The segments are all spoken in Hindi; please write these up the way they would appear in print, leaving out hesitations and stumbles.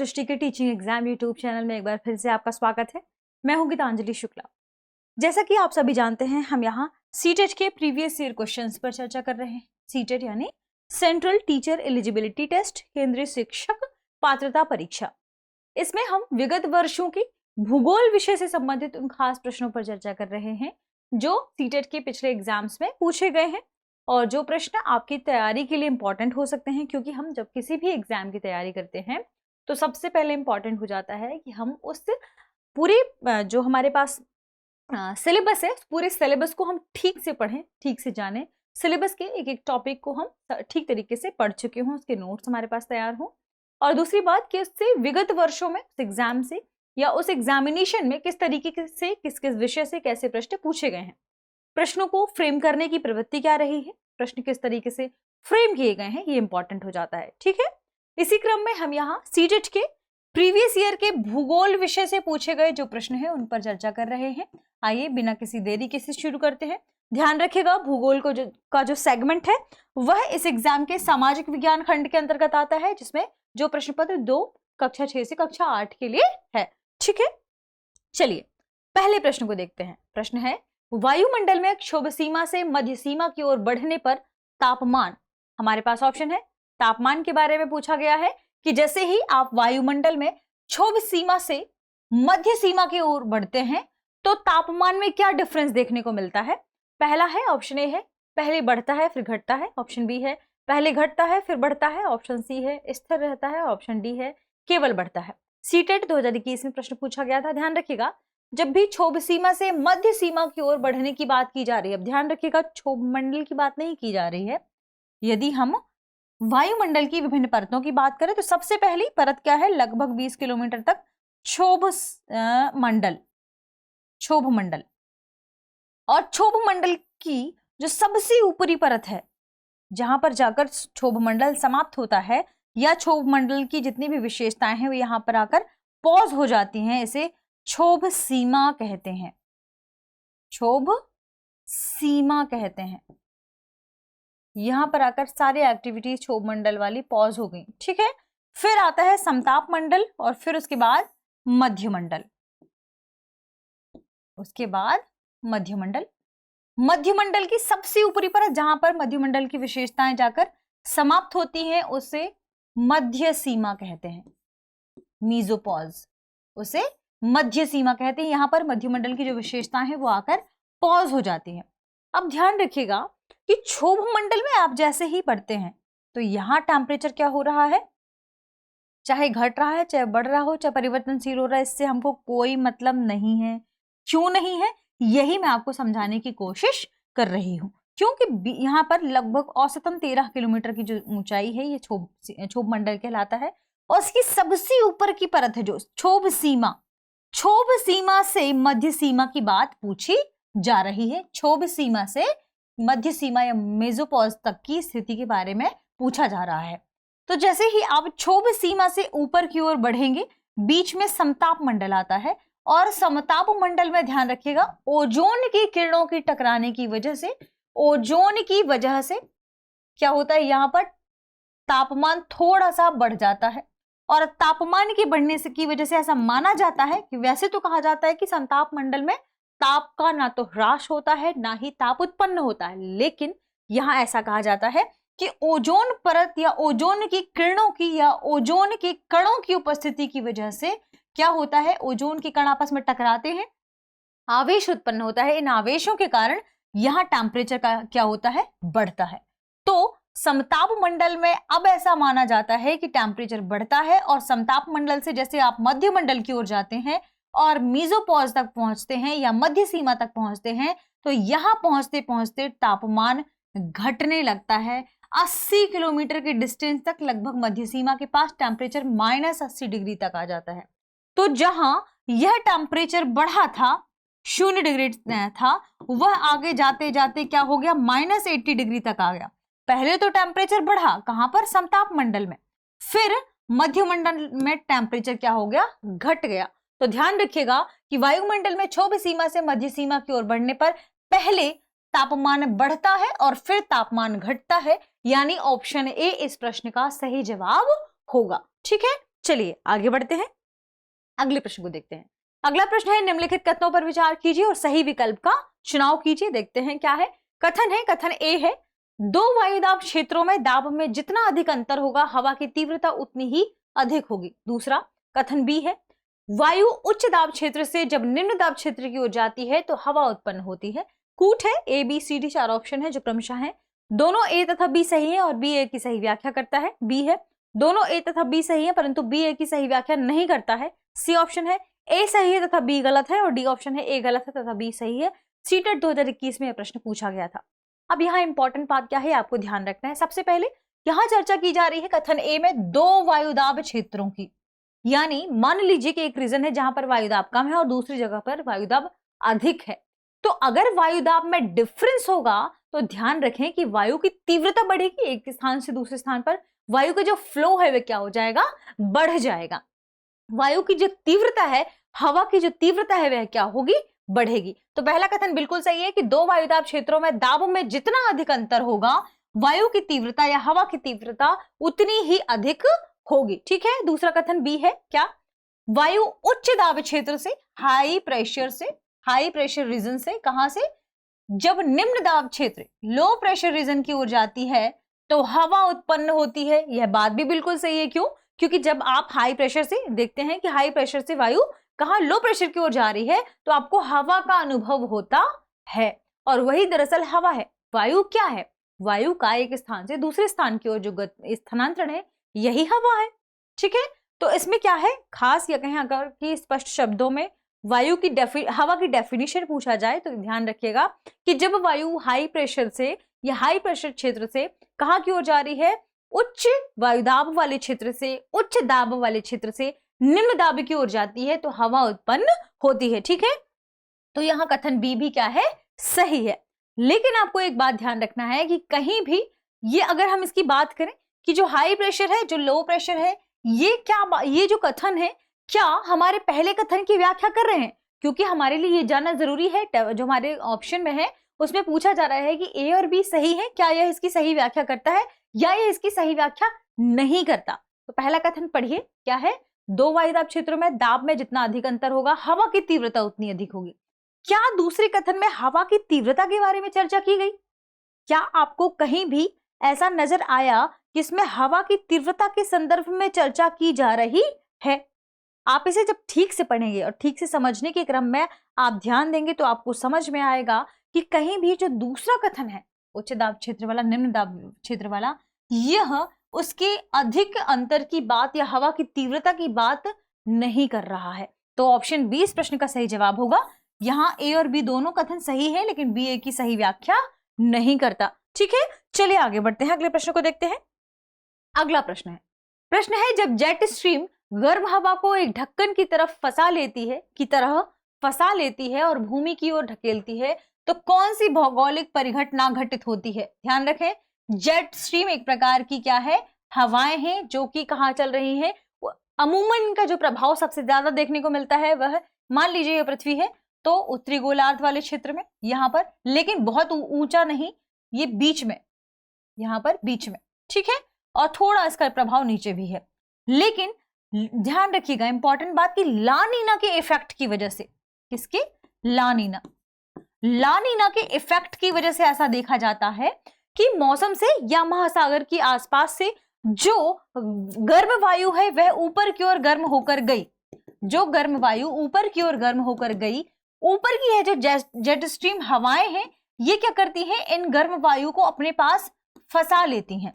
दृष्टि के टीचिंग एग्जाम यूट्यूब चैनल में एक बार फिर से आपका स्वागत है। मैं हूं गीतांजलि शुक्ला। जैसा कि आप सभी जानते हैं, हम यहाँ सीटेट के प्रीवियस ईयर क्वेश्चंस पर चर्चा कर रहे हैं। सीटेट यानी सेंट्रल टीचर एलिजिबिलिटी टेस्ट, केंद्रीय शिक्षक पात्रता परीक्षा। इसमें हम विगत वर्षों की भूगोल विषय से संबंधित उन खास प्रश्नों पर चर्चा कर रहे हैं जो सीटेट के पिछले एग्जाम्स में पूछे गए हैं और जो प्रश्न आपकी तैयारी के लिए इंपॉर्टेंट हो सकते हैं, क्योंकि हम जब किसी भी एग्जाम की तैयारी करते हैं तो सबसे पहले इंपॉर्टेंट हो जाता है कि हम उस पूरे जो हमारे पास सिलेबस है, पूरे सिलेबस को हम ठीक से पढ़ें, ठीक से जानें। सिलेबस के एक एक टॉपिक को हम ठीक तरीके से पढ़ चुके हों, उसके नोट्स हमारे पास तैयार हों। और दूसरी बात कि उससे विगत वर्षों में उस एग्जाम से या उस एग्जामिनेशन में किस तरीके से किस किस विषय से कैसे प्रश्न पूछे गए हैं, प्रश्नों को फ्रेम करने की प्रवृत्ति क्या रही है, प्रश्न किस तरीके से फ्रेम किए गए हैं, ये इंपॉर्टेंट हो जाता है। ठीक है, इसी क्रम में हम यहाँ सीटेट के प्रीवियस ईयर के भूगोल विषय से पूछे गए जो प्रश्न हैं उन पर चर्चा कर रहे हैं। आइए बिना किसी देरी के से शुरू करते हैं। ध्यान रखिएगा, भूगोल को जो सेगमेंट है वह इस एग्जाम के सामाजिक विज्ञान खंड के अंतर्गत आता है, जिसमें जो प्रश्न पत्र 2 कक्षा 6 से कक्षा 8 के लिए है। ठीक है, चलिए पहले प्रश्न को देखते हैं। प्रश्न है, वायुमंडल में क्षोभ सीमा से मध्य सीमा की ओर बढ़ने पर तापमान, हमारे पास ऑप्शन है, तापमान के बारे में पूछा गया है कि जैसे ही आप वायुमंडल में क्षोभ सीमा से मध्य सीमा की ओर बढ़ते हैं तो तापमान में क्या डिफरेंस देखने को मिलता है। पहला है ऑप्शन ए है पहले बढ़ता है फिर घटता है, ऑप्शन बी है पहले घटता है फिर बढ़ता है, ऑप्शन सी है स्थिर रहता है, ऑप्शन डी है केवल बढ़ता है। सीटेट 2021 में प्रश्न पूछा गया था। ध्यान रखिएगा, जब भी क्षोभ सीमा से मध्य सीमा की ओर बढ़ने की बात की जा रही है, अब ध्यान रखिएगा क्षोभ मंडल की बात नहीं की जा रही है। यदि हम वायुमंडल की विभिन्न परतों की बात करें तो सबसे पहली परत क्या है, लगभग 20 किलोमीटर तक क्षोभ मंडल। और क्षोभ मंडल की जो सबसे ऊपरी परत है, जहां पर जाकर क्षोभ मंडल समाप्त होता है या क्षोभ मंडल की जितनी भी विशेषताएं हैं वो यहां पर आकर पॉज हो जाती हैं, इसे क्षोभ सीमा कहते हैं। क्षोभ सीमा कहते हैं। यहां पर आकर सारी एक्टिविटीज क्षोभ मंडल वाली पॉज हो गई। ठीक है, फिर आता है समताप मंडल और फिर उसके बाद मध्यमंडल। मध्यमंडल की सबसे ऊपरी परत जहां पर मध्यमंडल की विशेषताएं जाकर समाप्त होती हैं उसे मध्य सीमा कहते हैं, मीजोपॉज, उसे मध्य सीमा कहते हैं। यहां पर मध्यमंडल की जो विशेषताएं हैं वो आकर पॉज हो जाती हैं। अब ध्यान रखिएगा कि क्षोभ मंडल में आप जैसे ही बढ़ते हैं तो यहां टेम्परेचर क्या हो रहा है, चाहे घट रहा है, चाहे बढ़ रहा हो, चाहे परिवर्तनशील हो रहा है, इससे हमको कोई मतलब नहीं है। क्यों नहीं है, यही मैं आपको समझाने की कोशिश कर रही हूं। क्योंकि यहाँ पर लगभग औसतन 13 किलोमीटर की जो ऊंचाई है ये क्षोभ मंडल कहलाता है और इसकी सबसे ऊपर की परत है जो क्षोभ सीमा से मध्य सीमा की बात पूछी जा रही है। क्षोभ सीमा से मध्य सीमा या मेसोपॉज तक की स्थिति के बारे में पूछा जा रहा है। तो जैसे ही आप क्षोभ सीमा से ऊपर की ओर बढ़ेंगे, बीच में समताप मंडल आता है और समताप मंडल में ध्यान रखिएगा ओजोन की किरणों की टकराने की वजह से, ओजोन की वजह से क्या होता है, यहां पर तापमान थोड़ा सा बढ़ जाता है और तापमान के बढ़ने से की वजह से ऐसा माना जाता है कि वैसे तो कहा जाता है कि समताप मंडल में ताप का ना तो ह्रास होता है ना ही ताप उत्पन्न होता है, लेकिन यहां ऐसा कहा जाता है कि ओजोन परत या ओजोन की किरणों की या ओजोन के कणों की उपस्थिति की वजह से क्या होता है, ओजोन के कण आपस में टकराते हैं, आवेश उत्पन्न होता है। इन आवेशों के कारण यहां टेम्परेचर का क्या होता है, बढ़ता है। तो समताप मंडल में अब ऐसा माना जाता है कि टेम्परेचर बढ़ता है और समताप मंडल से जैसे आप मध्य मंडल की ओर जाते हैं और मीजोपॉज तक पहुंचते हैं या मध्य सीमा तक पहुंचते हैं तो यहां पहुंचते पहुंचते तापमान घटने लगता है। 80 किलोमीटर के डिस्टेंस तक लगभग मध्य सीमा के पास टेम्परेचर -80 डिग्री तक आ जाता है। तो जहां यह टेम्परेचर बढ़ा था, 0 डिग्री था, वह आगे जाते जाते क्या हो गया, -80 डिग्री तक आ गया। पहले तो टेम्परेचर बढ़ा कहां पर, समताप मंडल में, फिर मध्य मंडल में टेम्परेचर क्या हो गया, घट गया। तो ध्यान रखिएगा कि वायुमंडल में क्षोभ सीमा से मध्य सीमा की ओर बढ़ने पर पहले तापमान बढ़ता है और फिर तापमान घटता है, यानी ऑप्शन ए इस प्रश्न का सही जवाब होगा। ठीक है, चलिए आगे बढ़ते हैं, अगले प्रश्न को देखते हैं। अगला प्रश्न है, निम्नलिखित कथनों पर विचार कीजिए और सही विकल्प का चुनाव कीजिए। देखते हैं क्या है। कथन है, कथन ए है, दो वायुदाब क्षेत्रों में दाब में जितना अधिक अंतर होगा हवा की तीव्रता उतनी ही अधिक होगी। दूसरा कथन बी है, वायु उच्च दाब क्षेत्र से जब निम्न दाब क्षेत्र की ओर जाती है तो हवा उत्पन्न होती है। कूट है, A B C D 4 option है जो क्रमशः है। दोनों ए तथा बी सही है और बी ए की सही व्याख्या करता है। बी है, दोनों ए तथा बी सही है परंतु बी ए की सही व्याख्या नहीं करता है। सी ऑप्शन है, ए सही है तथा बी गलत है। और डी ऑप्शन है, ए गलत है तथा बी सही है। सीटेट 2021 में यह प्रश्न पूछा गया था। अब यहाँ इंपॉर्टेंट बात क्या है, आपको ध्यान रखना है। सबसे पहले यहाँ चर्चा की जा रही है कथन ए में दो वायुदाब क्षेत्रों की, यानी मान लीजिए कि एक रीजन है जहां पर वायुदाब कम है और दूसरी जगह पर वायुदाब अधिक है। तो अगर वायुदाब में डिफरेंस होगा तो ध्यान रखें कि वायु की तीव्रता बढ़ेगी, एक स्थान से दूसरे स्थान पर वायु का जो फ्लो है वह क्या हो जाएगा, बढ़ जाएगा। वायु की जो तीव्रता है, हवा की जो तीव्रता है वह क्या होगी, बढ़ेगी। तो पहला कथन बिल्कुल सही है कि दो वायुदाब क्षेत्रों में दाब में जितना अधिक अंतर होगा वायु की तीव्रता या हवा की तीव्रता उतनी ही अधिक होगी। ठीक है। दूसरा कथन बी है, क्या, वायु उच्च दाब क्षेत्र से, हाई प्रेशर रीजन से, कहां से, जब निम्न दाब क्षेत्र लो प्रेशर रीजन की ओर जाती है तो हवा उत्पन्न होती है। यह बात भी बिल्कुल सही है। क्यों? क्योंकि जब आप हाई प्रेशर से देखते हैं कि हाई प्रेशर से वायु कहां लो प्रेशर की ओर जा रही है तो आपको हवा का अनुभव होता है और वही दरअसल हवा है। वायु क्या है, वायु का एक स्थान से दूसरे स्थान की ओर जो स्थानांतरण है यही हवा है। ठीक है। तो इसमें क्या है खास, या कहें अगर कि स्पष्ट शब्दों में वायु की हवा की डेफिनेशन पूछा जाए तो ध्यान रखिएगा कि जब वायु हाई प्रेशर से या हाई प्रेशर क्षेत्र से कहां की ओर जा रही है, उच्च वायुदाब वाले क्षेत्र से, उच्च दाब वाले क्षेत्र से निम्न दाब की ओर जाती है तो हवा उत्पन्न होती है। ठीक है। तो यहां कथन बी भी क्या है, सही है। लेकिन आपको एक बात ध्यान रखना है कि कहीं भी ये अगर हम इसकी बात करें कि जो हाई प्रेशर है, जो लो प्रेशर है, ये जो कथन है क्या हमारे पहले कथन की व्याख्या कर रहे हैं, क्योंकि हमारे लिए ये जानना जरूरी है। जो हमारे ऑप्शन में है उसमें पूछा जा रहा है कि ए और बी सही है, क्या यह इसकी सही व्याख्या करता है या यह इसकी सही व्याख्या नहीं करता। तो पहला कथन पढ़िए, क्या है, दो वायुदाब क्षेत्रों में दाब में जितना अधिक अंतर होगा हवा की तीव्रता उतनी अधिक होगी। क्या दूसरे कथन में हवा की तीव्रता के बारे में चर्चा की गई? क्या आपको कहीं भी ऐसा नजर आया कि इसमें हवा की तीव्रता के संदर्भ में चर्चा की जा रही है? आप इसे जब ठीक से पढ़ेंगे और ठीक से समझने के क्रम में आप ध्यान देंगे तो आपको समझ में आएगा कि कहीं भी जो दूसरा कथन है उच्च दाब क्षेत्र वाला, निम्न दाब क्षेत्र वाला, यह उसके अधिक अंतर की बात या हवा की तीव्रता की बात नहीं कर रहा है। तो ऑप्शन बी इस प्रश्न का सही जवाब होगा। यहाँ ए और बी दोनों कथन सही है लेकिन बी ए की सही व्याख्या नहीं करता। ठीक है। चलिए आगे बढ़ते हैं, अगले प्रश्न को देखते हैं। अगला प्रश्न है जब जेट स्ट्रीम गर्म हवा को एक ढक्कन की तरफ फंसा लेती है और भूमि की ओर ढकेलती है तो कौन सी भौगोलिक परिघटना घटित होती है? ध्यान रखें, जेट स्ट्रीम एक प्रकार की क्या है, हवाएं हैं जो कि कहाँ चल रही हैं। अमूमन इनका जो प्रभाव सबसे ज्यादा देखने को मिलता है वह, मान लीजिए ये पृथ्वी है तो उत्तरी गोलार्ध वाले क्षेत्र में यहाँ पर, लेकिन बहुत ऊंचा नहीं, ये बीच में, यहाँ पर बीच में। ठीक है। और थोड़ा इसका प्रभाव नीचे भी है। लेकिन ध्यान रखिएगा इंपॉर्टेंट बात कि लानीना के इफेक्ट की वजह से, किसके, लानीना के इफेक्ट की वजह से ऐसा देखा जाता है कि मौसम से या महासागर के आसपास से जो गर्म वायु है वह ऊपर की ओर गर्म होकर गई। जो गर्म वायु ऊपर की ओर गर्म होकर गई, ऊपर की है जो जेट स्ट्रीम हवाएं हैं, ये क्या करती हैं, इन गर्म वायु को अपने पास फंसा लेती हैं।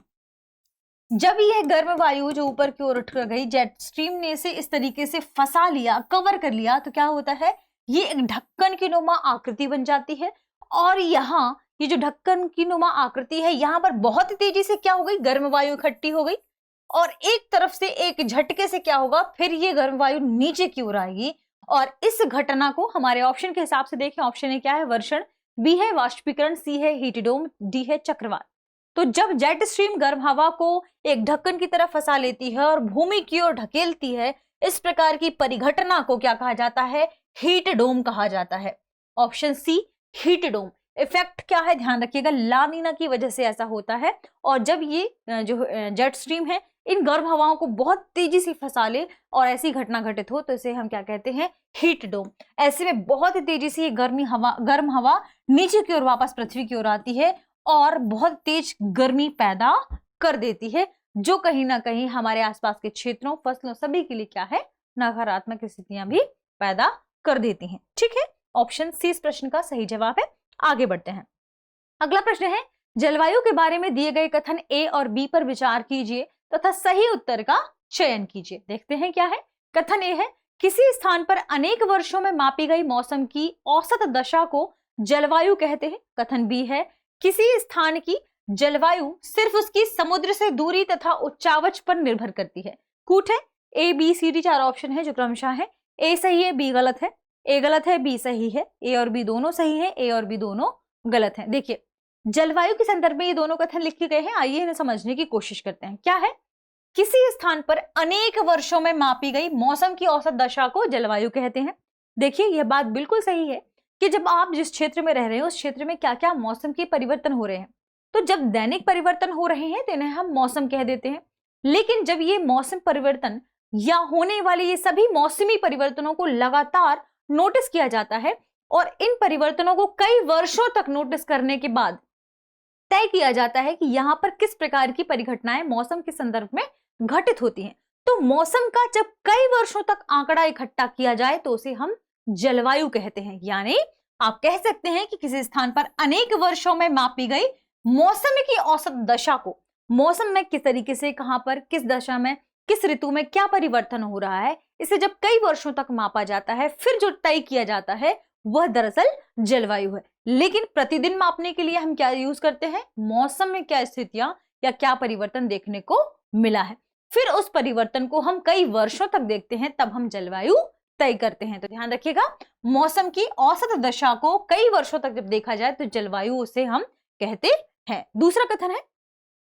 जब यह गर्म वायु जो ऊपर की ओर उठ कर गई, जेट स्ट्रीम ने इसे इस तरीके से फंसा लिया, कवर कर लिया, तो क्या होता है, ये एक ढक्कन की नुमा आकृति बन जाती है। और यहाँ ये जो ढक्कन की नुमा आकृति है, यहाँ पर बहुत तेजी से क्या हो गई, गर्म वायु इकट्ठी हो गई और एक तरफ से एक झटके से क्या होगा, फिर ये गर्म वायु नीचे की ओर आएगी। और इस घटना को हमारे ऑप्शन के हिसाब से देखें, ऑप्शन ए क्या है, वर्षण, बी है वाष्पीकरण, सी है हीटडोम, डी है चक्रवात। तो जब जेट स्ट्रीम गर्म हवा को एक ढक्कन की तरफ फंसा लेती है और भूमि की ओर ढकेलती है, इस प्रकार की परिघटना को क्या कहा जाता है, हीट डोम कहा जाता है। Option C heat dome. Effect क्या है, ध्यान रखिएगा, लानीना की वजह से ऐसा होता है। और जब ये जो जेट स्ट्रीम है इन गर्म हवाओं को बहुत तेजी से फंसा ले और ऐसी घटना घटित हो तो इसे हम क्या कहते हैं, हीट डोम। ऐसे में बहुत ही तेजी से ये गर्म हवा नीचे की ओर वापस पृथ्वी की ओर आती है और बहुत तेज गर्मी पैदा कर देती है, जो कहीं ना कहीं हमारे आसपास के क्षेत्रों, फसलों, सभी के लिए क्या है, नकारात्मक स्थितियां भी पैदा कर देती हैं। ठीक है, ऑप्शन सी इस प्रश्न का सही जवाब है। आगे बढ़ते हैं। अगला प्रश्न है, जलवायु के बारे में दिए गए कथन ए और बी पर विचार कीजिए तथा सही उत्तर का चयन कीजिए। देखते हैं क्या है। कथन ए है, किसी स्थान पर अनेक वर्षों में मापी गई मौसम की औसत दशा को जलवायु कहते हैं। कथन बी है, किसी स्थान की जलवायु सिर्फ उसकी समुद्र से दूरी तथा उच्चावच पर निर्भर करती है। कूट है, A B C D 4 option है जो क्रमशः है, ए सही है, बी गलत है, ए गलत है, बी सही है, ए और बी दोनों सही है, ए और बी दोनों गलत है। देखिए, जलवायु के संदर्भ में ये दोनों कथन लिखे गए हैं, आइए इन्हें समझने की कोशिश करते हैं। क्या है, किसी स्थान पर अनेक वर्षों में मापी गई मौसम की औसत दशा को जलवायु कहते हैं। देखिए, यह बात बिल्कुल सही है कि जब आप जिस क्षेत्र में रह रहे हैं उस क्षेत्र में क्या क्या मौसम के परिवर्तन हो रहे हैं, तो जब दैनिक परिवर्तन हो रहे हैं तो इन्हें हम मौसम कह देते हैं। लेकिन जब ये मौसम परिवर्तन या होने वाले ये सभी मौसमी परिवर्तनों को लगातार नोटिस किया जाता है और इन परिवर्तनों को कई वर्षों तक नोटिस करने के बाद तय किया जाता है कि यहां पर किस प्रकार की परिघटनाएं मौसम के संदर्भ में घटित होती हैं, तो मौसम का जब कई वर्षों तक आंकड़ा इकट्ठा किया जाए तो उसे हम जलवायु कहते हैं। यानी आप कह सकते हैं कि किसी स्थान पर अनेक वर्षों में मापी गई मौसम की औसत दशा को, मौसम में किस तरीके से, कहां पर, किस दशा में, किस ऋतु में क्या परिवर्तन हो रहा है, इसे जब कई वर्षों तक मापा जाता है फिर जो तय किया जाता है वह दरअसल जलवायु है। लेकिन प्रतिदिन मापने के लिए हम क्या यूज करते हैं, मौसम में क्या स्थितियां या क्या परिवर्तन देखने को मिला है, फिर उस परिवर्तन को हम कई वर्षों तक देखते हैं, तब हम जलवायु तय करते हैं। तो ध्यान रखिएगा, मौसम की औसत दशा को कई वर्षों तक जब देखा जाए तो जलवायु उसे हम कहते हैं। दूसरा कथन है,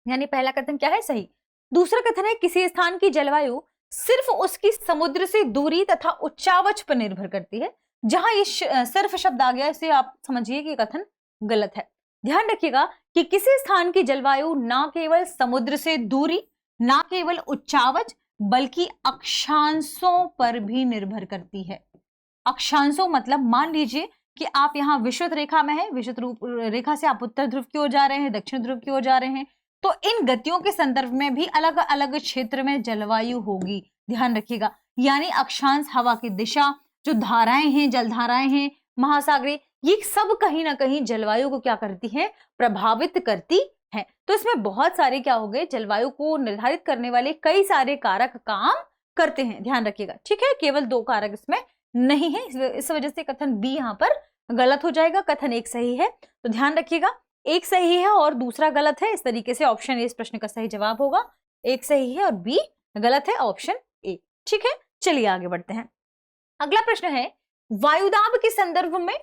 यानी पहला कथन क्या है, सही। दूसरा कथन है, किसी स्थान की जलवायु सिर्फ उसकी समुद्र से दूरी तथा उच्चावच पर निर्भर करती है। जहां ये सिर्फ शब्द आ गया, इसे आप समझिए कि कथन गलत है। ध्यान रखिएगा कि किसी स्थान की जलवायु ना केवल समुद्र से दूरी, ना केवल उच्चावच, बल्कि अक्षांशों पर भी निर्भर करती है। अक्षांशों मतलब मान लीजिए कि आप यहाँ विषुवत रेखा में है, विषुवत रूप रेखा से आप उत्तर ध्रुव की ओर जा रहे हैं, दक्षिण ध्रुव की ओर जा रहे हैं, तो इन गतियों के संदर्भ में भी अलग अलग क्षेत्र में जलवायु होगी। ध्यान रखिएगा, यानी अक्षांश, हवा की दिशा, जो धाराएं हैं, जलधाराएं हैं, महासागरीय, ये सब कहीं ना कहीं जलवायु को क्या करती है, प्रभावित करती है। तो इसमें बहुत सारे क्या हो गए, जलवायु को निर्धारित करने वाले कई सारे कारक काम करते हैं। ध्यान रखिएगा, ठीक है, केवल 2 कारक इसमें नहीं है, इस वजह से कथन बी यहाँ पर गलत हो जाएगा। कथन 1 सही है, तो ध्यान रखिएगा 1 सही है और दूसरा गलत है। इस तरीके से ऑप्शन ए इस प्रश्न का सही जवाब होगा। 1 सही है और बी गलत है, ऑप्शन ए। ठीक है, चलिए आगे बढ़ते हैं। अगला प्रश्न है, वायुदाब के संदर्भ में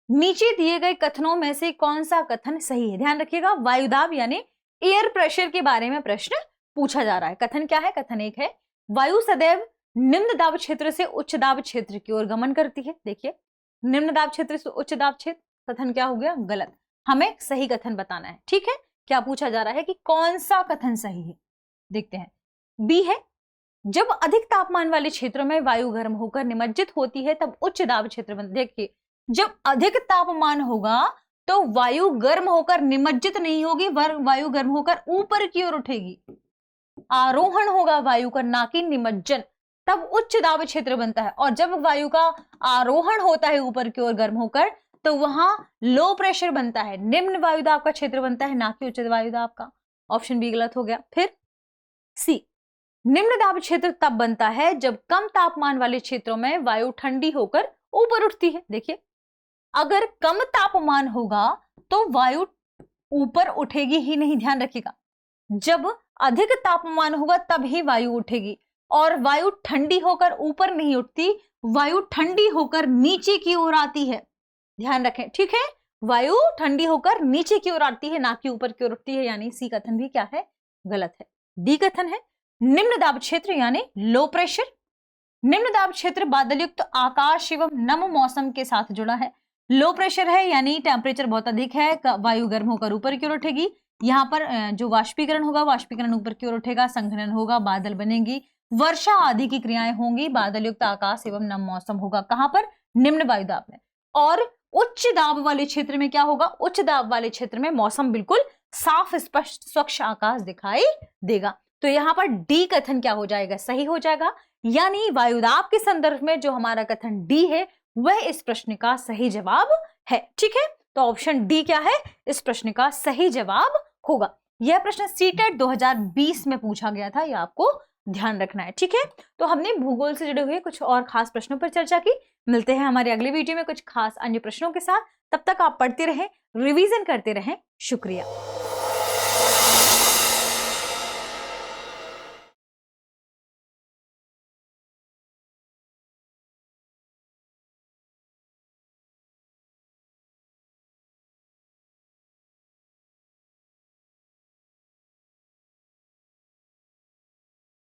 नीचे दिए गए कथनों में से कौन सा कथन सही है। ध्यान रखिएगा, वायुदाब यानी एयर प्रेशर के बारे में प्रश्न पूछा जा रहा है। कथन क्या है, कथन 1 है, वायु सदैव निम्न दाब क्षेत्र से उच्च दाब क्षेत्र की ओर गमन करती है। देखिए, निम्न दाब क्षेत्र से उच्च दाब क्षेत्र, कथन क्या हो गया, गलत। हमें सही कथन बताना है। ठीक है, क्या पूछा जा रहा है कि कौन सा कथन सही है, देखते हैं। बी है, जब अधिक तापमान वाले क्षेत्रों में वायु गर्म होकर निमज्जित होती है तब उच्च दाब क्षेत्र बनते। देखिए, जब अधिक तापमान होगा तो वायु गर्म होकर निमज्जित नहीं होगी, वायु गर्म होकर ऊपर की ओर उठेगी, आरोहण होगा वायु का, ना कि निमज्जन, तब उच्च दाब क्षेत्र बनता है। और जब वायु का आरोहण होता है ऊपर की ओर गर्म होकर, तो वहां लो प्रेशर बनता है, निम्न वायुदाब का क्षेत्र बनता है, ना कि उच्च वायुदाब का। ऑप्शन बी गलत हो गया। फिर सी, निम्न दाब क्षेत्र तब बनता है जब कम तापमान वाले क्षेत्रों में वायु ठंडी होकर ऊपर उठती है। देखिए, अगर कम तापमान होगा तो वायु ऊपर उठेगी ही नहीं। ध्यान रखिएगा, जब अधिक तापमान होगा तब ही वायु उठेगी, और वायु ठंडी होकर ऊपर नहीं उठती, वायु ठंडी होकर नीचे की ओर आती है। ध्यान रखें, ठीक है, वायु ठंडी होकर नीचे की ओर आती है, ना कि ऊपर की ओर उठती है। यानी सी कथन भी क्या है, गलत है। डी कथन है, निम्न दाब क्षेत्र यानी लो प्रेशर। निम्न दाब क्षेत्र बादलयुक्त आकाश एवं नम मौसम के साथ जुड़ा है। लो प्रेशर है यानी टेम्परेचर बहुत अधिक है, वायु गर्म होकर ऊपर की ओर उठेगी, यहाँ पर जो वाष्पीकरण होगा, वाष्पीकरण ऊपर की ओर उठेगा, संघनन होगा, बादल बनेंगी, वर्षा आदि की क्रियाएं होंगी, बादल युक्त आकाश एवं नम मौसम होगा। कहां पर? निम्न वायुदाब में। और उच्च दाब वाले क्षेत्र में क्या होगा? उच्च दाब वाले क्षेत्र में मौसम बिल्कुल साफ, स्पष्ट, स्वच्छ आकाश दिखाई देगा। तो यहाँ पर डी कथन क्या हो जाएगा? सही हो जाएगा। यानी वायुदाब के संदर्भ में जो हमारा कथन डी है वह इस प्रश्न का सही जवाब है। ठीक है, तो ऑप्शन डी क्या है? इस प्रश्न का सही जवाब होगा। यह प्रश्न सीटेट 2020 में पूछा गया था, यह आपको ध्यान रखना है। ठीक है, तो हमने भूगोल से जुड़े हुए कुछ और खास प्रश्नों पर चर्चा की। मिलते हैं हमारे अगले वीडियो में कुछ खास अन्य प्रश्नों के साथ। तब तक आप पढ़ते रहें, रिवीजन करते रहें। शुक्रिया।